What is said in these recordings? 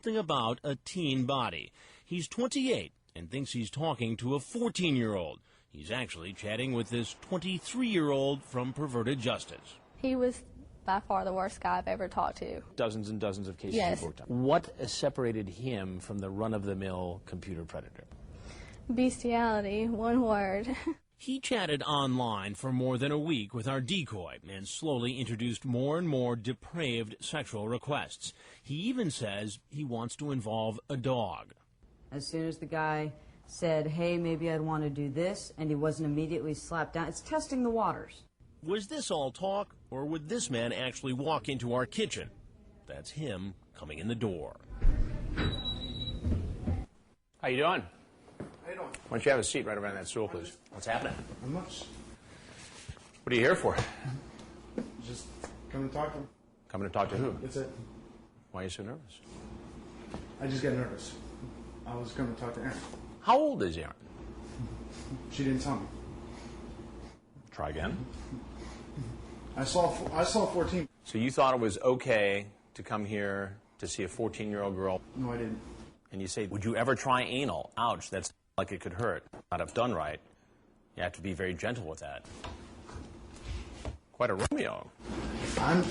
Something about a teen body. He's 28 and thinks he's talking to a 14-year-old. He's actually chatting with this 23-year-old from Perverted Justice. He was by far the worst guy I've ever talked to. Dozens and dozens of cases Yes. you've worked on. What separated him from the run-of-the-mill computer predator? Bestiality, one word. He chatted online for more than a week with our decoy and slowly introduced more and more depraved sexual requests. He even says he wants to involve a dog. As soon as the guy said, hey, maybe I'd want to do this, and he wasn't immediately slapped down, it's testing the waters. Was this all talk, or would this man actually walk into our kitchen? That's him coming in the door. How you doing? How you doing? Why don't you have a seat right around that stool, please? What's happening? Not much. What are you here for? Just come and talk to him. Coming to talk to who? That's it. Why are you so nervous? I just get nervous. I was coming to talk to Erin. How old is Aaron? She didn't tell me. Try again. I saw 14. So you thought it was okay to come here to see a 14-year-old girl, No, I didn't. and you say, would you ever try anal? Ouch, that's like it could hurt. Not if done right. You have to be very gentle with that. Quite a Romeo. I'm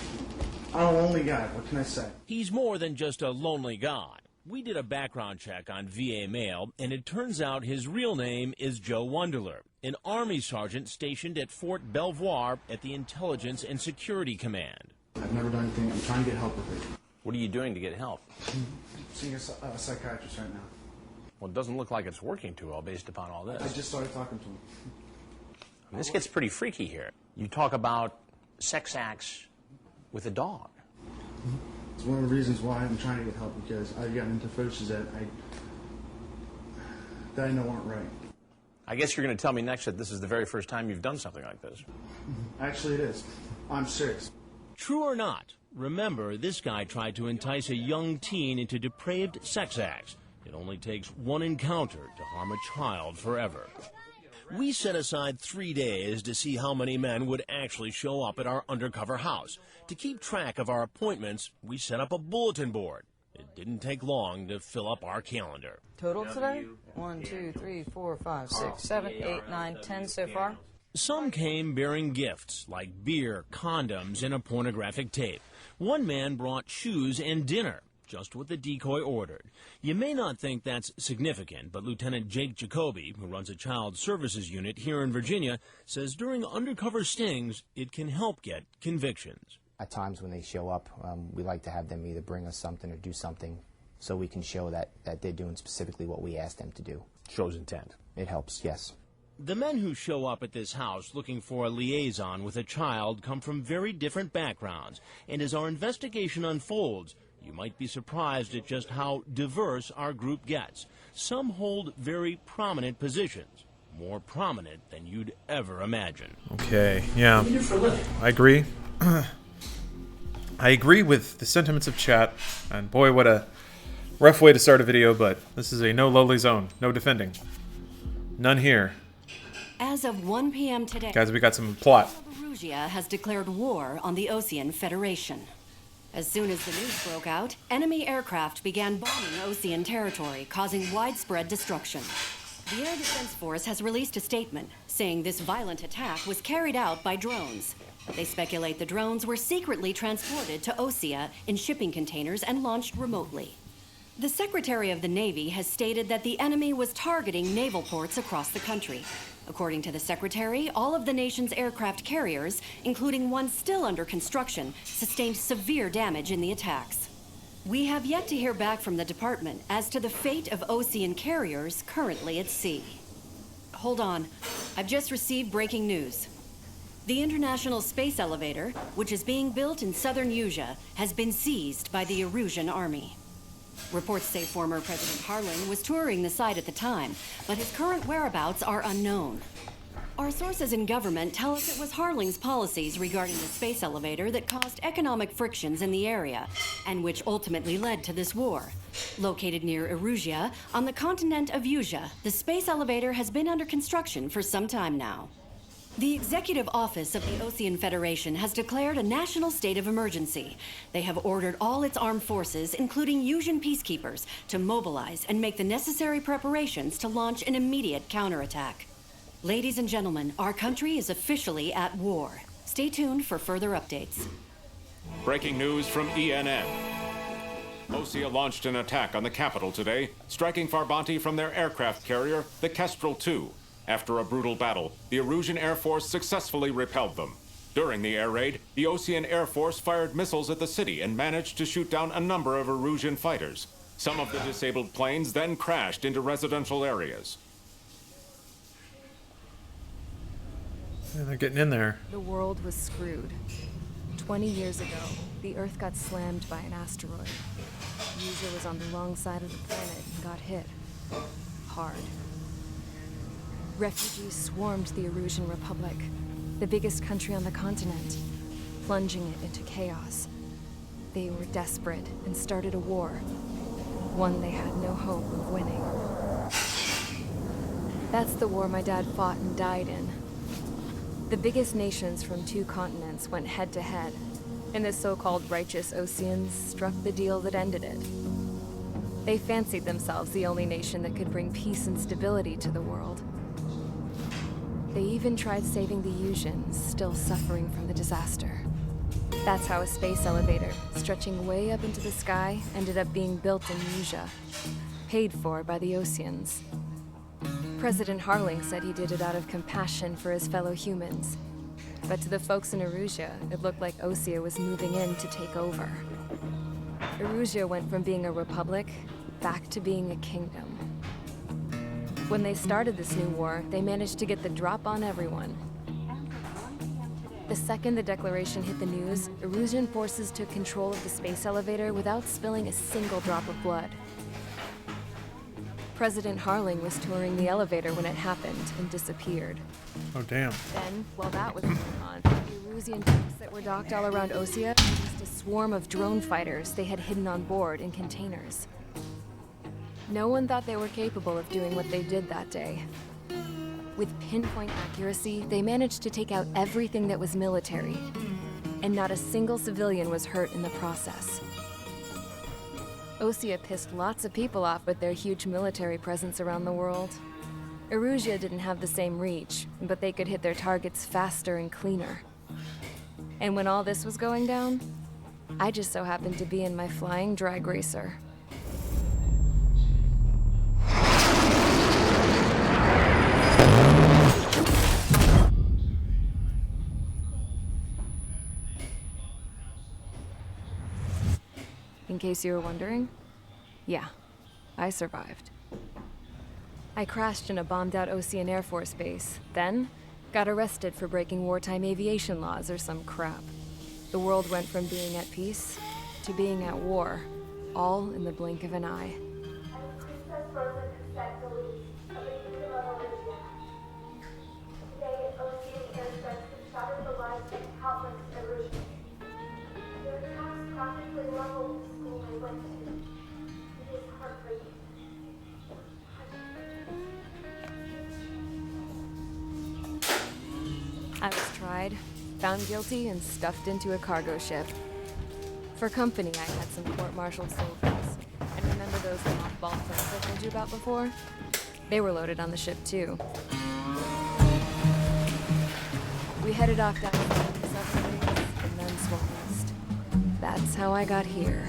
a lonely guy. What can I say? He's more than just a lonely guy. We did a background check on VA mail, and it turns out his real name is Joe Wunderler, an Army sergeant stationed at Fort Belvoir at the Intelligence and Security Command. I've never done anything. I'm trying to get help with it. What are you doing to get help? I'm seeing a psychiatrist right now. Well, it doesn't look like it's working too well based upon all this. I just started talking to him. I mean, this gets pretty freaky here. You talk about sex acts with a dog. It's one of the reasons why I'm trying to get help, because I've gotten into fetishes that I know aren't right. I guess you're going to tell me next that this is the very first time you've done something like this. Actually, it is. I'm serious. True or not, remember, this guy tried to entice a young teen into depraved sex acts. It only takes one encounter to harm a child forever. We set aside 3 days to see how many men would actually show up at our undercover house. To keep track of our appointments, we set up a bulletin board. It didn't take long to fill up our calendar. Total today? 1, 2, 3, 4, 5, 6, 7, 8, 9, 10 so far. Some came bearing gifts like beer, condoms, and a pornographic tape. One man brought shoes and dinner, just what the decoy ordered. You may not think that's significant, but Lieutenant Jake Jacoby, who runs a child services unit here in Virginia, says during undercover stings, it can help get convictions. At times when they show up, we like to have them either bring us something or do something so we can show that they're doing specifically what we asked them to do. Shows intent. It helps, yes. The men who show up at this house looking for a liaison with a child come from very different backgrounds, and as our investigation unfolds, you might be surprised at just how diverse our group gets. Some hold very prominent positions, more prominent than you'd ever imagine. Okay, yeah. I agree. I agree with the sentiments of chat, and boy, what a rough way to start a video, but this is a no lowly zone, no defending. None here. As of 1 p.m. today, Guys, we got some plot. Georgia has declared war on the Osean Federation. As soon as the news broke out, enemy aircraft began bombing Osean territory, causing widespread destruction. The Air Defense Force has released a statement saying this violent attack was carried out by drones. They speculate the drones were secretly transported to Osea in shipping containers and launched remotely. The Secretary of the Navy has stated that the enemy was targeting naval ports across the country. According to the Secretary, all of the nation's aircraft carriers, including one still under construction, sustained severe damage in the attacks. We have yet to hear back from the department as to the fate of Osean carriers currently at sea. Hold on, I've just received breaking news. The International Space Elevator, which is being built in southern Usea, has been seized by the Erusian Army. Reports say former President Harlan was touring the site at the time, but his current whereabouts are unknown. Our sources in government tell us it was Harling's policies regarding the space elevator that caused economic frictions in the area, and which ultimately led to this war. Located near Erusia, on the continent of Usea, the space elevator has been under construction for some time now. The Executive Office of the Ocean Federation has declared a national state of emergency. They have ordered all its armed forces, including Usian peacekeepers, to mobilize and make the necessary preparations to launch an immediate counterattack. Ladies and gentlemen, our country is officially at war. Stay tuned for further updates. Breaking news from ENN. Osea launched an attack on the capital today, striking Farbanti from their aircraft carrier, the Kestrel II. After a brutal battle, the Erusian Air Force successfully repelled them. During the air raid, the Ocean Air Force fired missiles at the city and managed to shoot down a number of Erusian fighters. Some of the disabled planes then crashed into residential areas. Yeah, they're getting in there. The world was screwed. 20 years ago, the Earth got slammed by an asteroid. User was on the wrong side of the planet and got hit. Hard. Refugees swarmed the Erusian Republic, the biggest country on the continent, plunging it into chaos. They were desperate and started a war, one they had no hope of winning. That's the war my dad fought and died in. The biggest nations from 2 continents went head-to-head, and the so-called righteous Oceans struck the deal that ended it. They fancied themselves the only nation that could bring peace and stability to the world. They even tried saving the Usians, still suffering from the disaster. That's how a space elevator, stretching way up into the sky, ended up being built in Usia, paid for by the Oceans. President Harling said he did it out of compassion for his fellow humans. But to the folks in Erusia, it looked like Osea was moving in to take over. Erusia went from being a republic back to being a kingdom. When they started this new war, they managed to get the drop on everyone. The second the declaration hit the news, Erusian forces took control of the space elevator without spilling a single drop of blood. President Harling was touring the elevator when it happened and disappeared. Oh, damn. Then, while that was going on, the Erusian ships that were docked all around Osea released a swarm of drone fighters they had hidden on board in containers. No one thought they were capable of doing what they did that day. With pinpoint accuracy, they managed to take out everything that was military, and not a single civilian was hurt in the process. Osea pissed lots of people off with their huge military presence around the world. Erusia didn't have the same reach, but they could hit their targets faster and cleaner. And when all this was going down, I just so happened to be in my flying drag racer. In case you were wondering, yeah, I survived. I crashed in a bombed-out Ocean Air Force base, then got arrested for breaking wartime aviation laws or some crap. The world went from being at peace to being at war, all in the blink of an eye. I was tried, found guilty, and stuffed into a cargo ship. For company, I had some court-martialed soldiers. And remember those mothball planes I told you about before? They were loaded on the ship, too. We headed off down the seven days, and then swung west. That's how I got here.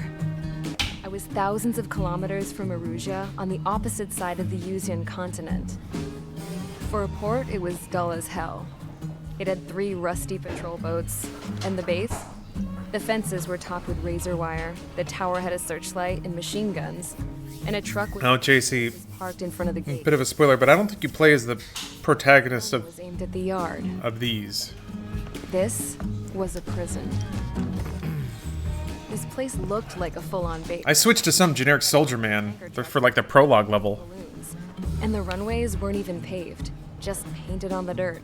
I was thousands of kilometers from Erusia, on the opposite side of the Usian continent. For a port, it was dull as hell. It had 3 rusty patrol boats, and the base? The fences were topped with razor wire, the tower had a searchlight and machine guns, and a truck was JC, parked in front of the gate. Bit of a spoiler, but I don't think you play as the protagonist was aimed at the yard. of these. This was a prison. This place looked like a full-on base. I switched to some generic soldier man for like the prologue level. And the runways weren't even paved, just painted on the dirt.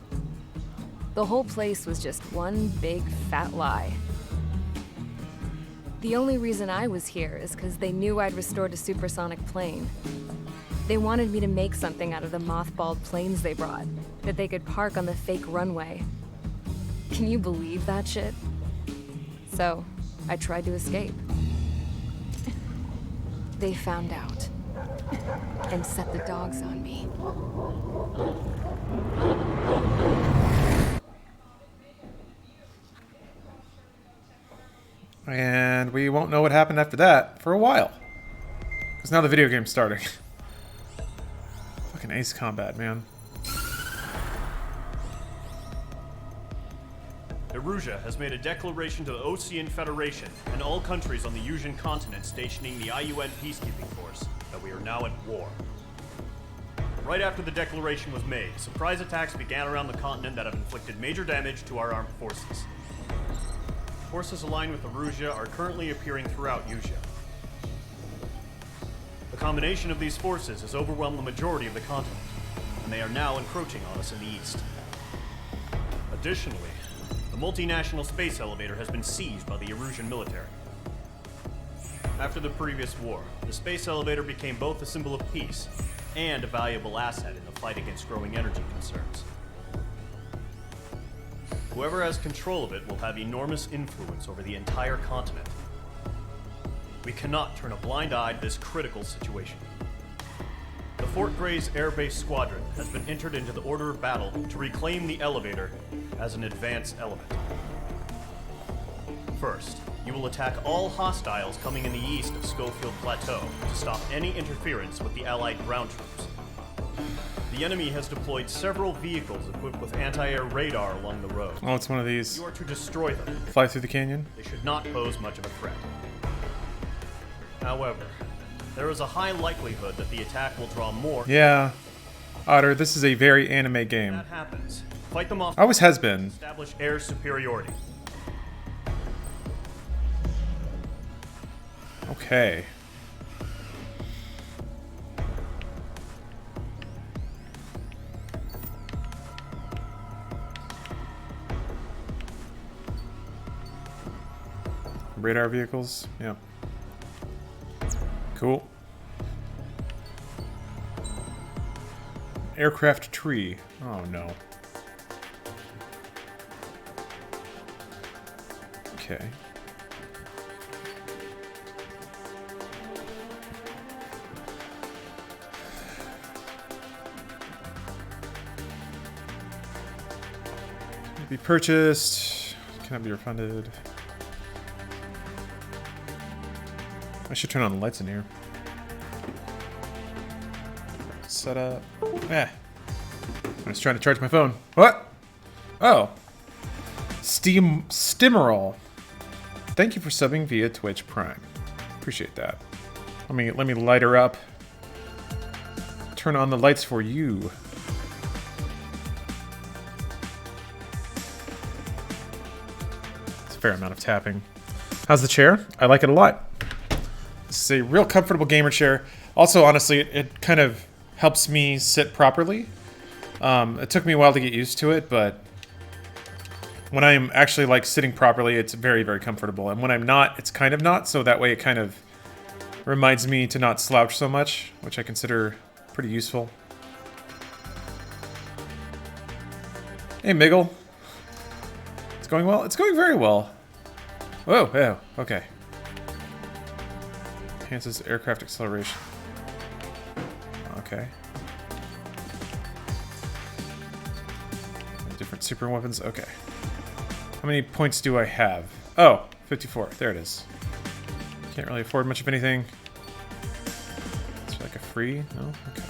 The whole place was just one big fat lie. The only reason I was here is because they knew I'd restored a supersonic plane. They wanted me to make something out of the mothballed planes they brought, that they could park on the fake runway. Can you believe that shit? So, I tried to escape. They found out and set the dogs on me. And we won't know what happened after that for a while. Because now the video game's starting. Fucking Ace Combat, man. Erusia has made a declaration to the Ocean Federation and all countries on the Eurasian continent stationing the IUN peacekeeping force that we are now at war. Right after the declaration was made, surprise attacks began around the continent that have inflicted major damage to our armed forces. Forces aligned with Erusia are currently appearing throughout Eurasia. The combination of these forces has overwhelmed the majority of the continent, and they are now encroaching on us in the east. Additionally, the multinational space elevator has been seized by the Erusian military. After the previous war, the space elevator became both a symbol of peace and a valuable asset in the fight against growing energy concerns. Whoever has control of it will have enormous influence over the entire continent. We cannot turn a blind eye to this critical situation. The Fort Gray's Air Base Squadron has been entered into the order of battle to reclaim the elevator as an advance element. First, you will attack all hostiles coming in the east of Schofield Plateau to stop any interference with the Allied ground troops. The enemy has deployed several vehicles equipped with anti-air radar along the road. Oh, it's one of these. You are to destroy them. Fly through the canyon? They should not pose much of a threat. However, there is a high likelihood that the attack will draw more. Yeah. Otter, this is a very anime game. If that happens, fight them off. Always has been. Establish air superiority. Okay. Radar vehicles, yep. Cool. Aircraft tree. Oh no. Okay. Be purchased. Cannot be refunded. I should turn on the lights in here. Set up. I was trying to charge my phone. What? Oh. Stimmerall. Thank you for subbing via Twitch Prime. Appreciate that. Let me light her up. Turn on the lights for you. It's a fair amount of tapping. How's the chair? I like it a lot. This is a real comfortable gamer chair. Also, honestly, it kind of helps me sit properly. It took me a while to get used to it, but when I'm actually like sitting properly, it's very, very comfortable. And when I'm not, it's kind of not. So that way it kind of reminds me to not slouch so much, which I consider pretty useful. Hey, Miggle. It's going well? It's going very well. Whoa, yeah, okay. Enhances aircraft acceleration. Okay. Different super weapons. Okay. How many points do I have? Oh, 54. There it is. Can't really afford much of anything. It's like a free? No? Okay.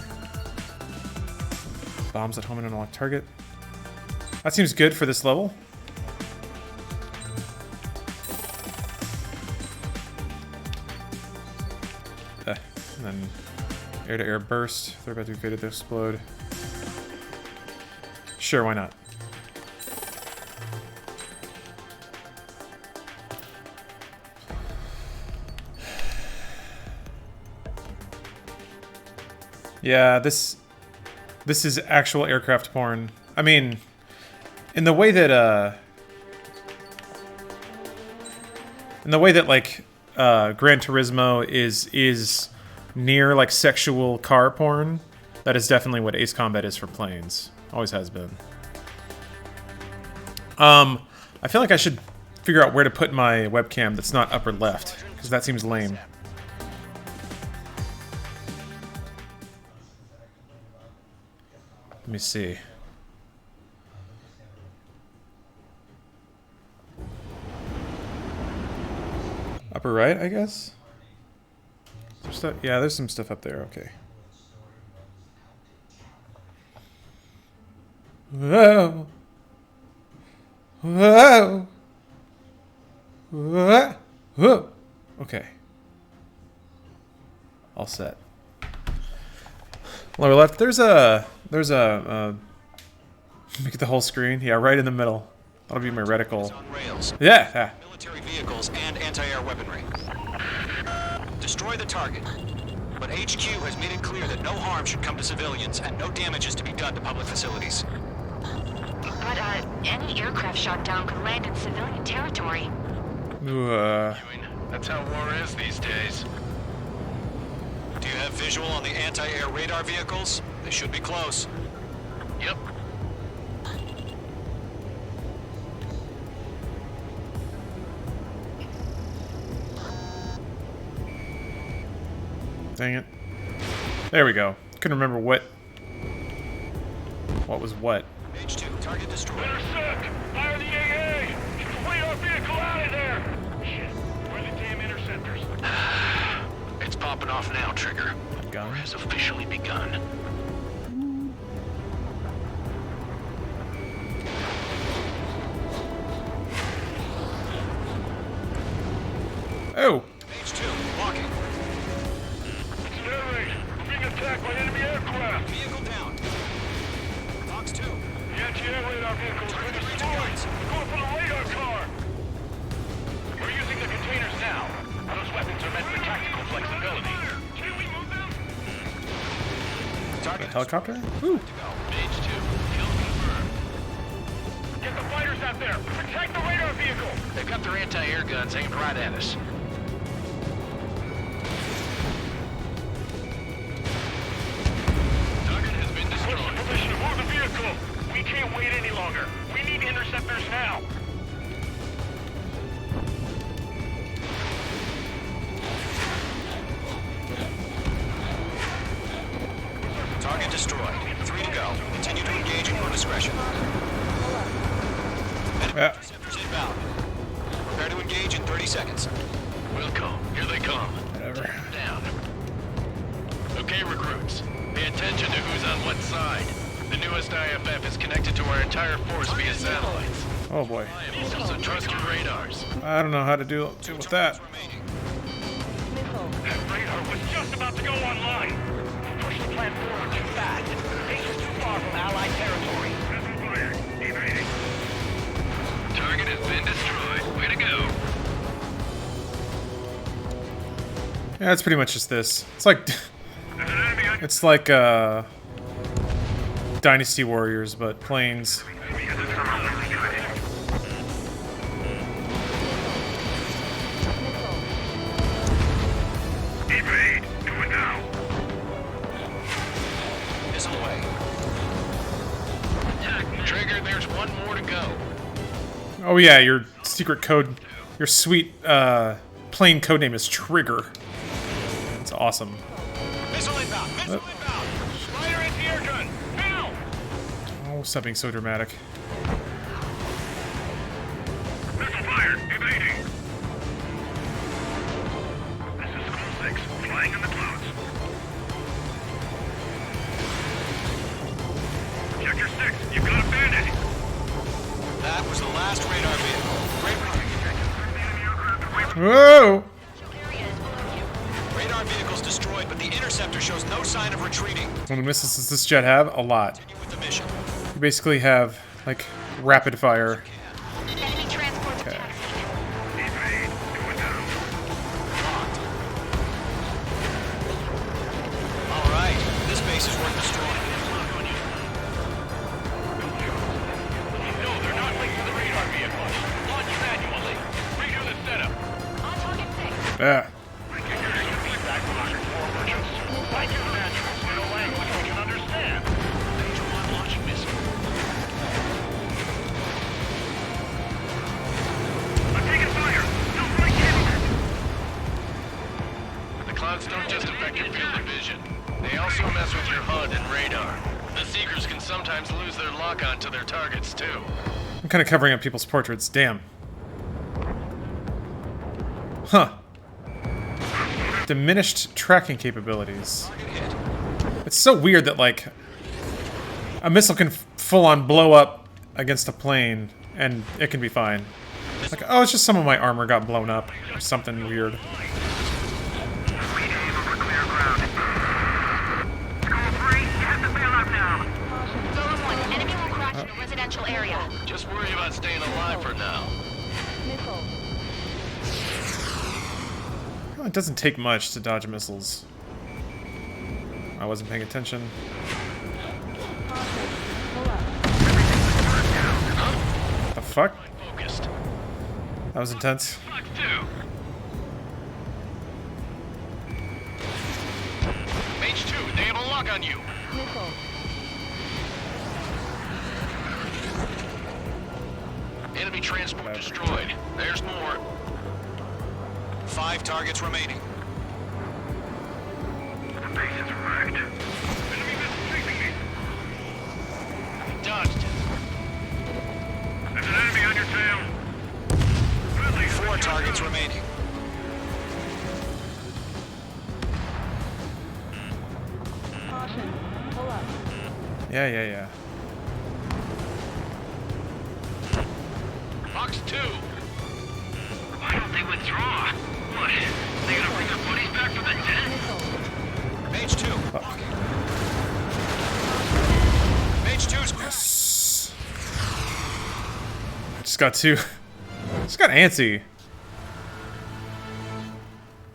Bombs at home and unlock target. That seems good for this level. And then air-to-air burst. They're about to be fated to explode. Sure, why not? Yeah, this is actual aircraft porn. I mean, in the way that like Gran Turismo is near like sexual car porn, that is definitely what Ace Combat is for planes. Always has been. I feel like I should figure out where to put my webcam that's not upper left, because that seems lame. Let me see. Upper right, I guess? There's stuff, yeah, there's some stuff up there, okay. Whoa. Whoa. Whoa. Whoa. Okay. All set. Lower left, there's a make it the whole screen. Yeah, right in the middle. That'll be my reticle. Yeah, yeah. Military vehicles and anti-air weaponry. Destroy the target. But HQ has made it clear that no harm should come to civilians and no damage is to be done to public facilities. But, any aircraft shot down could land in civilian territory. That's how war is these days. Do you have visual on the anti-air radar vehicles? They should be close. Yep. Dang it. There we go. Couldn't remember what was what. H2, target destroyed. Intercept! Fire the AA! Get the radar vehicle out of there! Shit, where are the damn interceptors? It's popping off now, Trigger. Gun has officially begun. Oh! H2, walking. We're being attacked by enemy aircraft! Vehicle down. Fox 2. The anti-air radar vehicle is destroyed! Going for the radar car! We're using the containers now. Those weapons are meant for tactical flexibility. Can we move them? A helicopter? Ooh. H2, kill confirmed. Get the fighters out there! Protect the radar vehicle! They've got their anti-air guns aimed right at us. Permission to move the vehicle! We can't wait any longer. We need interceptors now. Target destroyed. 3 to go. Continue to engage at your discretion. Interceptors inbound. Prepare to engage in 30 seconds. We'll come. Here they come. Whatever. Down. Okay, recruits. Pay attention to who's on what side. The newest IFF is connected to our entire force via satellites. Oh boy. So trust your radars. I don't know how to deal with that. That radar was just about to go online. Push the plant forward too fast. Base is too far from Allied territory. Target has been destroyed. Way to go. Yeah, it's pretty much just this. It's like Dynasty Warriors, but planes. Evade. Do it now. Missile away. Trigger, there's one more to go. Oh yeah, your secret code, your sweet plane code name is Trigger. It's awesome. Missile inbound! Missile inbound! Fire anti-air gun! Now! Oh, stop being so dramatic. Missile fired! Evading! This is School 6, flying in the clouds. Check your sticks! You've got a bandit! That was the last radar vehicle. Great run. Whoa! Radar vehicles destroyed, but the interceptor shows no sign of retreating. How many missiles does this jet have? A lot. Continue with the mission. You basically have, like, rapid fire. Enemy transports Okay. Evade! Do it now! All right, this base is worth destroying. No, they're not linked to the radar vehicle. Launch manually. Redo the setup. on target 6. Yeah. Feedback from Rocket 4 Merchant mess with your HUD and radar. The Seekers can sometimes lose their lock-on to their targets, too. I'm kind of covering up people's portraits. Damn. Huh. Diminished tracking capabilities. It's so weird that, like, a missile can full-on blow up against a plane, and it can be fine. Like, oh, it's just some of my armor got blown up. Or something weird. Residential area. Just worry about staying alive for now. Well, it doesn't take much to dodge missiles. I wasn't paying attention. The fuck? That was intense. Mage 2, they have a lock on you. Enemy transport destroyed. There's more. 5 targets remaining. The base is wrecked. Enemy missile chasing me. Dodged it. There's an enemy on your tail. 4 targets remaining. Yeah. Box 2. Why don't they withdraw? What? They gonna bring their buddies back from the dead? Mage 2. Mage 2's Yes. Just got two. Just got antsy.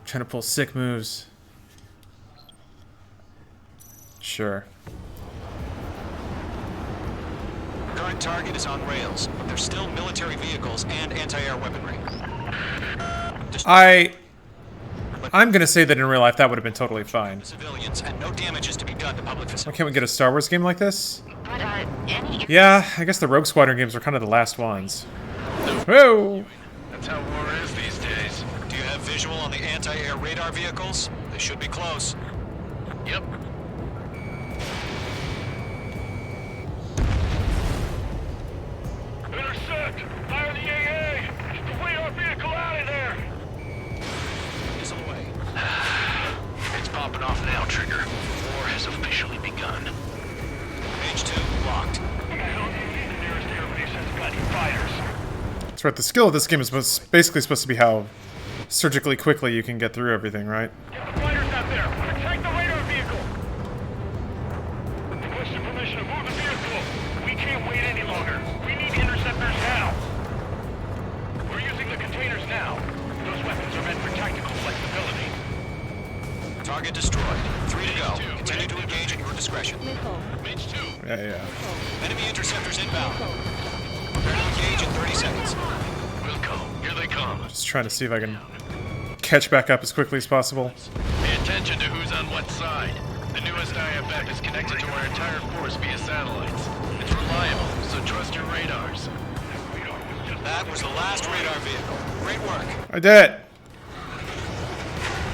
Trying to pull sick moves. Sure. Current target is on rails, but there's still military vehicles and anti-air weaponry. I'm gonna say that in real life that would have been totally fine. Civilians and no damage is to be done to public Why facilities. can't we get a Star Wars game like this? But, any... Yeah, I guess the Rogue Squadron games were kind of the last ones. Whoa! That's how war is these days. Do you have visual on the anti-air radar vehicles? They should be close. Yep. Intercept! Fire the AA! Get the radar vehicle out of there! Missile away. It's popping off now, Trigger. War has officially begun. Mage 2 locked. What the hell do you need the nearest air base has got any fighters? That's right, the skill of this game is basically supposed to be how surgically quickly you can get through everything, right? Get the fighters out there! Attack the radar vehicle! Requesting permission to move the vehicle. We can't wait any longer. We need interceptors now. We're using the containers now. Those weapons are meant for tactical flexibility. Target destroyed. 3 to go. Continue to engage at your discretion. Mage 2. Yeah. Enemy interceptors inbound. Prepare to engage in 30 seconds. Wilco, here they come. Just trying to see if I can catch back up as quickly as possible. Pay attention to who's on what side. The newest IFF is connected to our entire force via satellites. It's reliable, so trust your radars. That was the last radar vehicle. Great work. I did it!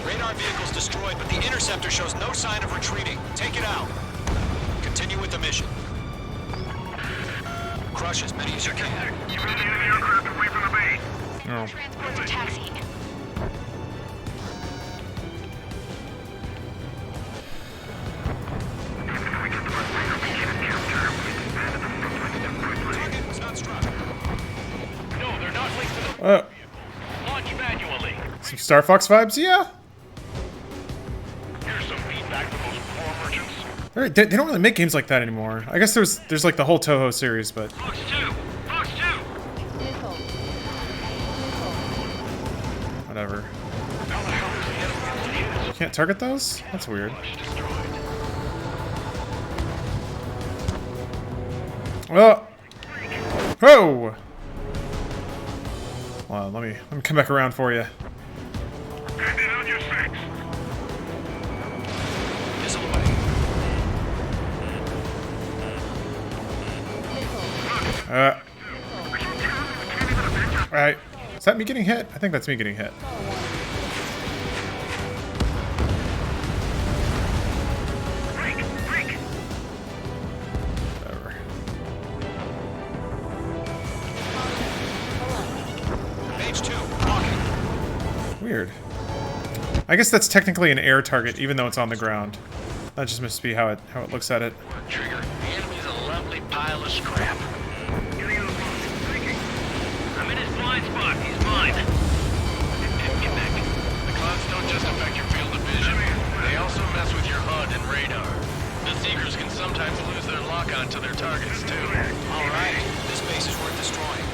Radar vehicle's destroyed, but the interceptor shows no sign of retreating. Take it out. Continue with the mission. Crush as many as you can. Keep the enemy aircraft away from the base. Oh. Transports are taxiing. Target was not struck. No, they're not linked to the Uh, launch manually. some Star Fox vibes? Yeah. Here's some feedback from those core merchants. They don't really make games like that anymore. I guess there's like the whole Toho series, but Box 2! Box 2! whatever. You can't target those? That's weird. Oh! Whoa! Well, let me come back around for you. Get in on your 6. Missile away. Alright. Is that me getting hit? I think that's me getting hit. I guess that's technically an air target, even though it's on the ground. That just must be how it looks at it. Trigger. The enemy's a lovely pile of scrap. I'm in his blind spot. He's mine. Get back. The clouds don't just affect your field of vision. They also mess with your HUD and radar. The Seekers can sometimes lose their lock-on to their targets, too. All right. This base is worth destroying.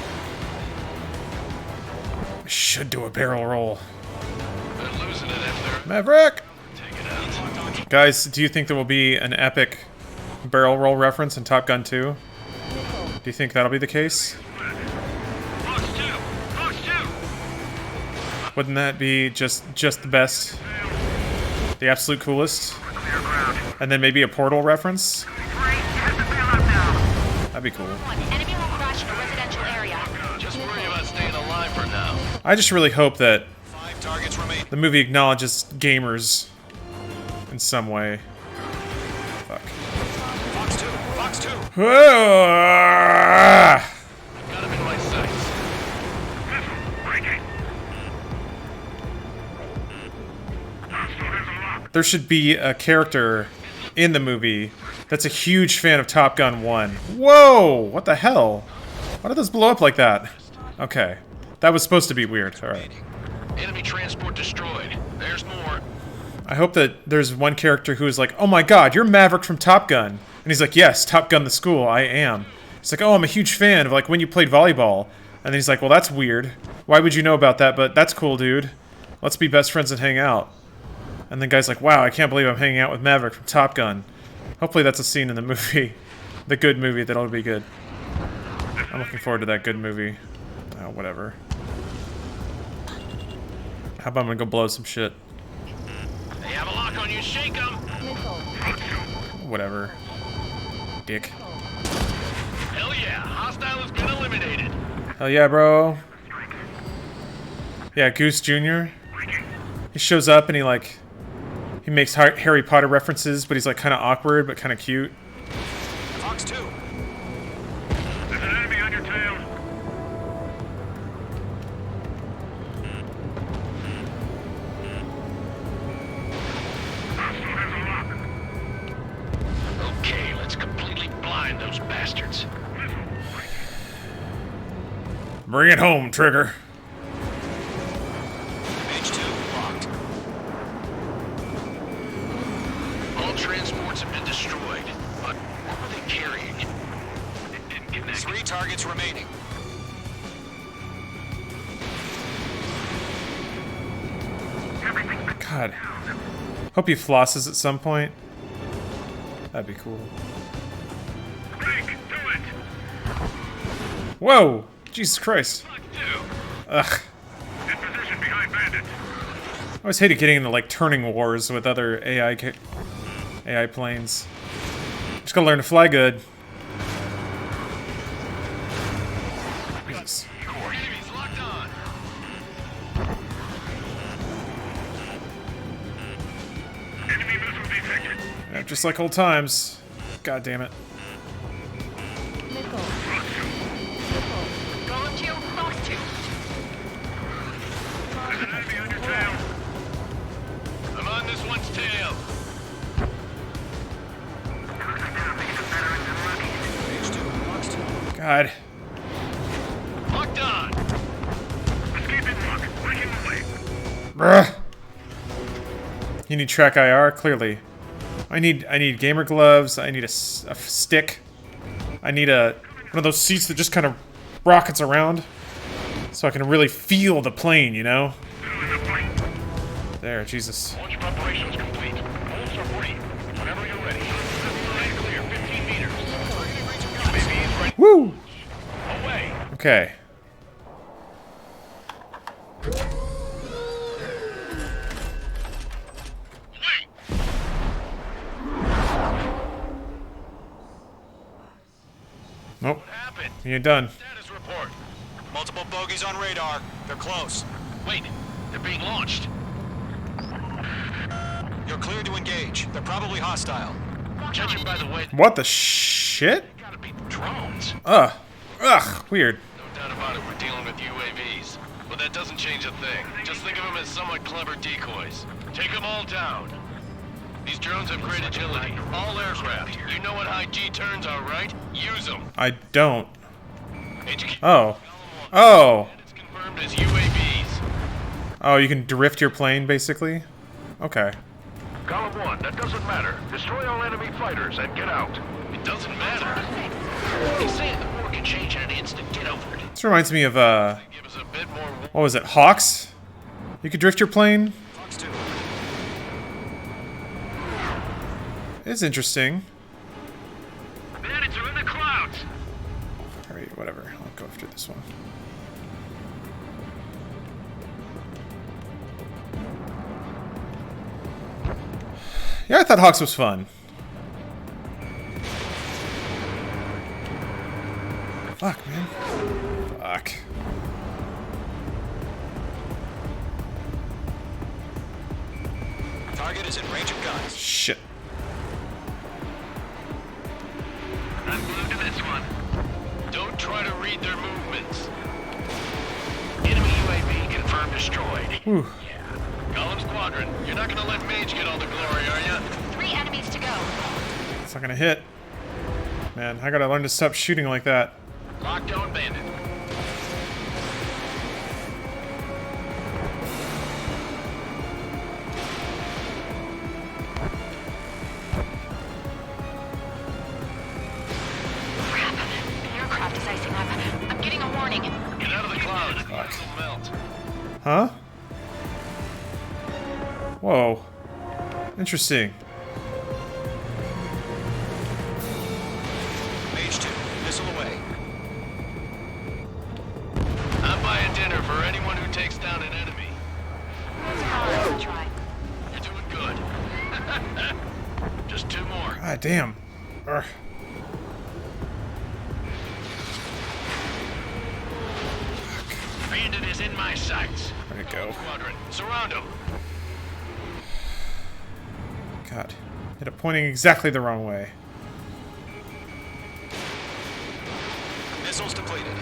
I should do a barrel roll. They're losing it if they're... Maverick! Take it out. Guys, do you think there will be an epic barrel roll reference in Top Gun 2? Do you think that'll be the case? Wouldn't that be just the best? The absolute coolest? And then maybe a Portal reference? That'd be cool. Enemy will crash in a residential area. Just worry about staying alive for now. I just really hope that 5 targets remain. the movie acknowledges gamers in some way. Fuck. Fox 2. Fox 2. Ah! Got him in my sights. There should be a character in the movie that's a huge fan of Top Gun 1. Whoa! What the hell? Why did those blow up like that? Okay. That was supposed to be weird. Alright. Enemy transport destroyed. There's more. I hope that there's one character who is like, oh my god, you're Maverick from Top Gun. And he's like, yes, Top Gun the school, I am. He's like, oh, I'm a huge fan of like when you played volleyball. And then he's like, well, that's weird. Why would you know about that? But that's cool, dude. Let's be best friends and hang out. And the guy's like, wow, I can't believe I'm hanging out with Maverick from Top Gun. Hopefully that's a scene in the movie. The good movie that'll be good. I'm looking forward to that good movie. Oh, whatever. How about I'm gonna go blow some shit? They have a lock on you. Shake them. Whatever. Dick. Hell yeah. Hostile has been eliminated. Hell yeah, bro. Yeah, Goose Jr. He shows up and he makes Harry Potter references, but he's like kind of awkward but kind of cute. Fox 2. There's an enemy on your tail. Okay, let's completely blind those bastards. Bring it home, Trigger. H2 locked. All transports have been destroyed, but what were they carrying? It didn't connect. 3 targets remaining. God. Hope he flosses at some point. That'd be cool. Whoa! Jesus Christ. Ugh. In position behind bandits. I always hated getting into like turning wars with other AI planes. Just gotta learn to fly good. Jesus. Enemies locked on. Enemy missile detected. Yeah, just like old times. God damn it. Golem 2, Fox 2. There's an enemy on your tail. I'm on this one's tail. God. Locked on. Escaping lock. Breaking away. Bruh. You need track IR? Clearly. I need gamer gloves. I need a stick. I need one of those seats that just kind of rockets around, so I can really feel the plane, you know? There, Jesus. Launch preparations complete. Holds are free. Whenever you're ready. Line clear. 15 meters. Maybe he's ready. Woo! Away. Okay. Nope. You're done. Status report. Multiple bogeys on radar. They're close. Wait, they're being launched. You're clear to engage. They're probably hostile. Judging by the way, What the shit? they gotta be drones. Ugh. Ugh. Weird. No doubt about it, we're dealing with UAVs. but that doesn't change a thing. Just think of them as somewhat clever decoys. Take them all down. These drones have great agility. All aircraft. You know what high G turns are, right? Use them. I don't. Oh. Oh. It's confirmed as UAVs. Oh, you can drift your plane, basically? Okay. Column 1, that doesn't matter. Destroy all enemy fighters and get out. It doesn't matter. They say the war can change in an instant. Get over it. This reminds me of, what was it, Hawks? You could drift your plane? It's interesting. Bandits are in the clouds. Alright, whatever. I'll go after this one. Yeah, I thought Hawks was fun. Fuck, man. Fuck. Target is in range of guns. Shit. I'm glued to this one. Don't try to read their movements. Enemy UAV confirmed destroyed. Whew. Column Squadron, you're not gonna let Mage get all the glory, are ya? 3 enemies to go. It's not gonna hit. Man, I gotta learn to stop shooting like that. Lockdown bandit. Crap. The aircraft is icing up. I'm getting a warning. Get out of the clouds. It'll melt. Huh? Whoa. Interesting. Mage 2, missile away. I'm buying dinner for anyone who takes down an enemy. Try. You're doing good. Just 2 more. God damn. Urgh. Bandit is in my sights. Where'd it go? Squadron, surround him. God. Hit it pointing exactly the wrong way. Missiles depleted.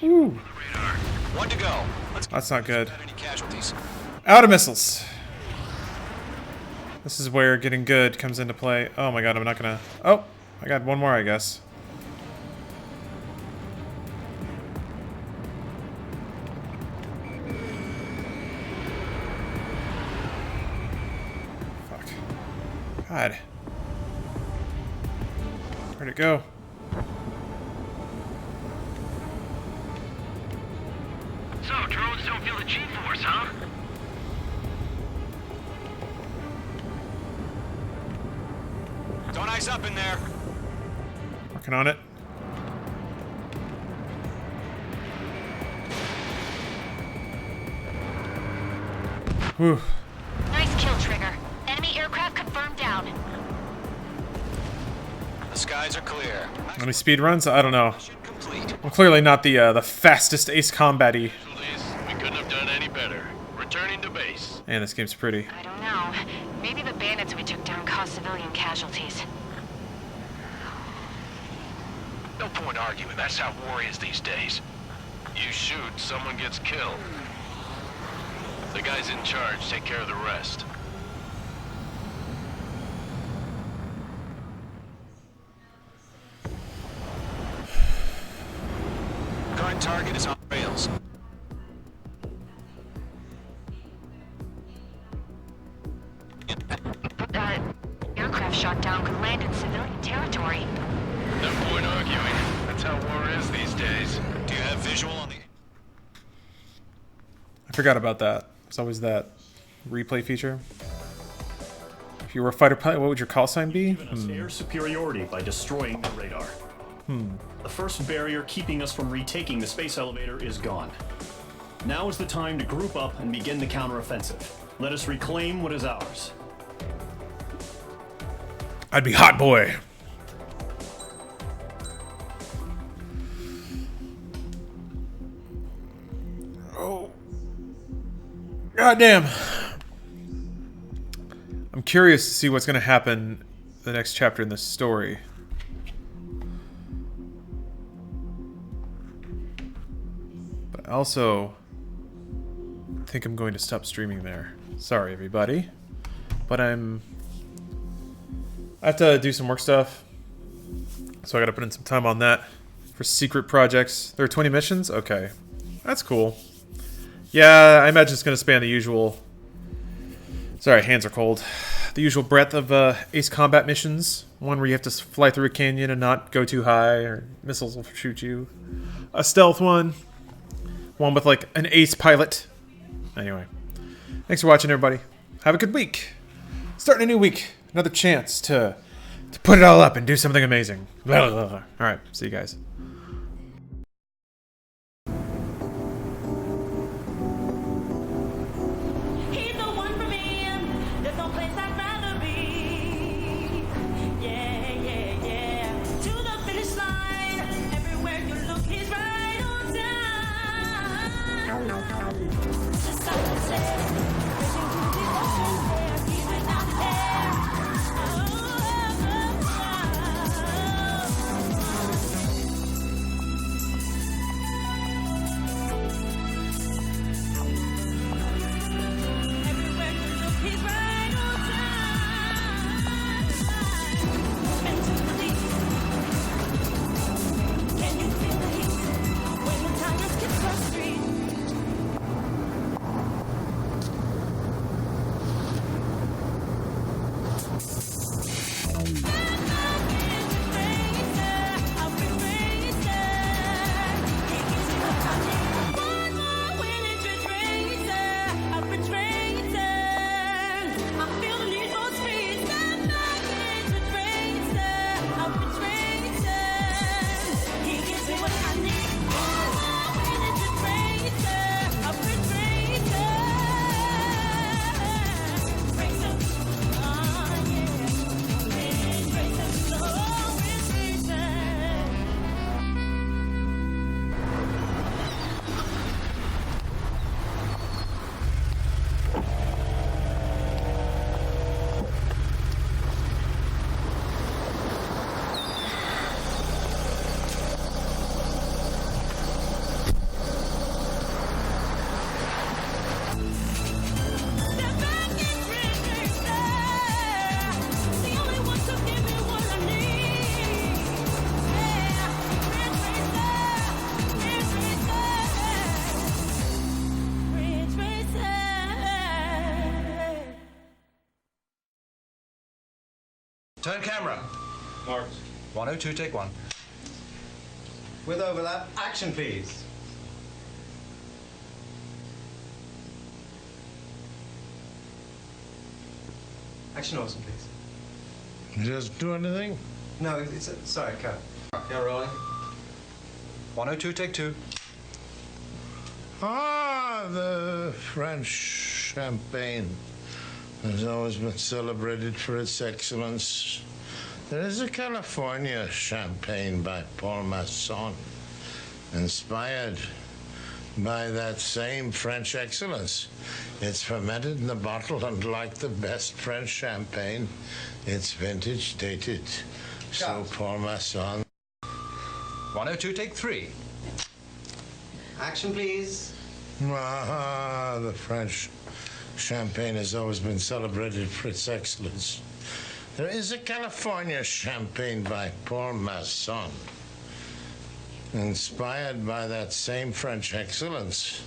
Ooh. 1 to go. Let's That's not good. any casualties. Out of missiles. This is where getting good comes into play. Oh my god, I'm not gonna... Oh! I got one more, I guess. Fuck. God. Where'd it go? So, drones don't feel the G-force, huh? Don't ice up in there. Working on it. Whew. Nice kill, Trigger. Enemy aircraft confirmed down. The skies are clear. Any speed runs? I don't know. I'm clearly not the fastest Ace Combat-y. We couldn't have done any better. Returning to base. Man, this game's pretty. I don't know. Maybe the bandits we took down caused civilian casualties. No point arguing. That's how war is these days. You shoot, someone gets killed. The guys in charge take care of the rest. Current target is on rails. Aircraft shot down could land in civilian territory. No point arguing. That's how war is these days. Do you have visual on the... I forgot about that. There's always that replay feature. If you were a fighter pilot, what would your call sign be? Air superiority by destroying the radar. The first barrier keeping us from retaking the space elevator is gone. Now is the time to group up and begin the counteroffensive. Let us reclaim what is ours. I'd be hot boy. Oh. God damn. I'm curious to see what's going to happen the next chapter in this story. But also, think I'm going to stop streaming there. Sorry, everybody. But I have to do some work stuff. So I gotta put in some time on that. For secret projects. There are 20 missions? Okay. That's cool. Yeah, I imagine it's gonna span the usual... Sorry, hands are cold. The usual breadth of Ace Combat missions. One where you have to fly through a canyon and not go too high, or missiles will shoot you. A stealth one. One with like an ace pilot. Anyway. Thanks for watching, everybody. Have a good week. Starting a new week. Another chance to put it all up and do something amazing. Blah, blah, blah. Alright, see you guys. Turn camera. Marked. 102, take one. With overlap, action please. Action awesome, please. Just do anything? No, it's sorry, cut. Yeah, rolling. 102, take two. Ah, the French champagne has always been celebrated for its excellence. There is a California champagne by Paul Masson, inspired by that same French excellence. It's fermented in the bottle, and like the best French champagne, it's vintage dated. So Paul Masson. 102, take three. Action, please. Ah, the French champagne has always been celebrated for its excellence. There is a California champagne by Paul Masson, inspired by that same French excellence.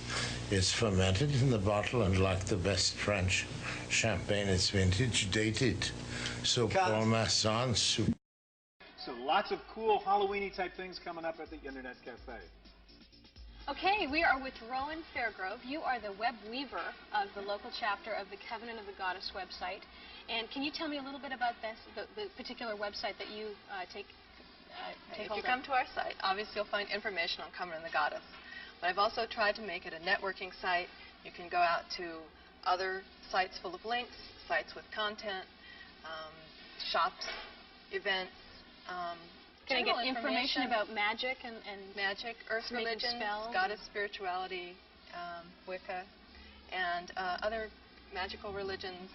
It's fermented in the bottle, and like the best French champagne, it's vintage dated. So Paul Masson. So lots of cool Halloween-y type things coming up at the Internet Cafe. Okay, we are with Rowan Fairgrove. You are the web weaver of the local chapter of the Covenant of the Goddess website. And can you tell me a little bit about this, the particular website that you take If hold you come to our site, obviously you'll find information on Covenant of the Goddess. But I've also tried to make it a networking site. You can go out to other sites full of links, sites with content, shops, events. Can I get information about magic and magic, earth religion, goddess spirituality, Wicca, and other magical religions,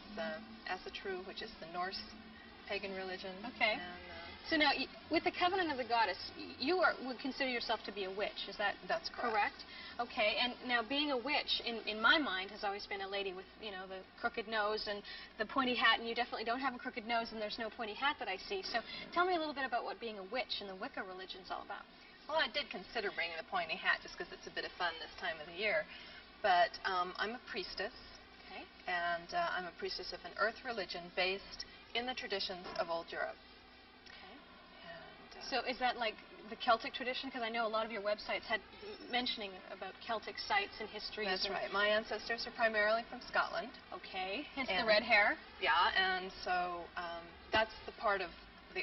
Asatru, which is the Norse pagan religion. Okay. And So now, with the Covenant of the Goddess, you would consider yourself to be a witch. Is that That's correct? Okay, and now being a witch, in my mind, has always been a lady with, you know, the crooked nose and the pointy hat, and you definitely don't have a crooked nose, and there's no pointy hat that I see. So tell me a little bit about what being a witch in the Wicca religion's all about. Well, I did consider bringing the pointy hat just because it's a bit of fun this time of the year. But I'm a priestess, okay, and I'm a priestess of an earth religion based in the traditions of old Europe. Okay. And, so is that like the Celtic tradition? Because I know a lot of your websites had mentioning about Celtic sites and histories. That's right. My ancestors are primarily from Scotland. Okay, hence the red hair. Yeah, and so that's the part of the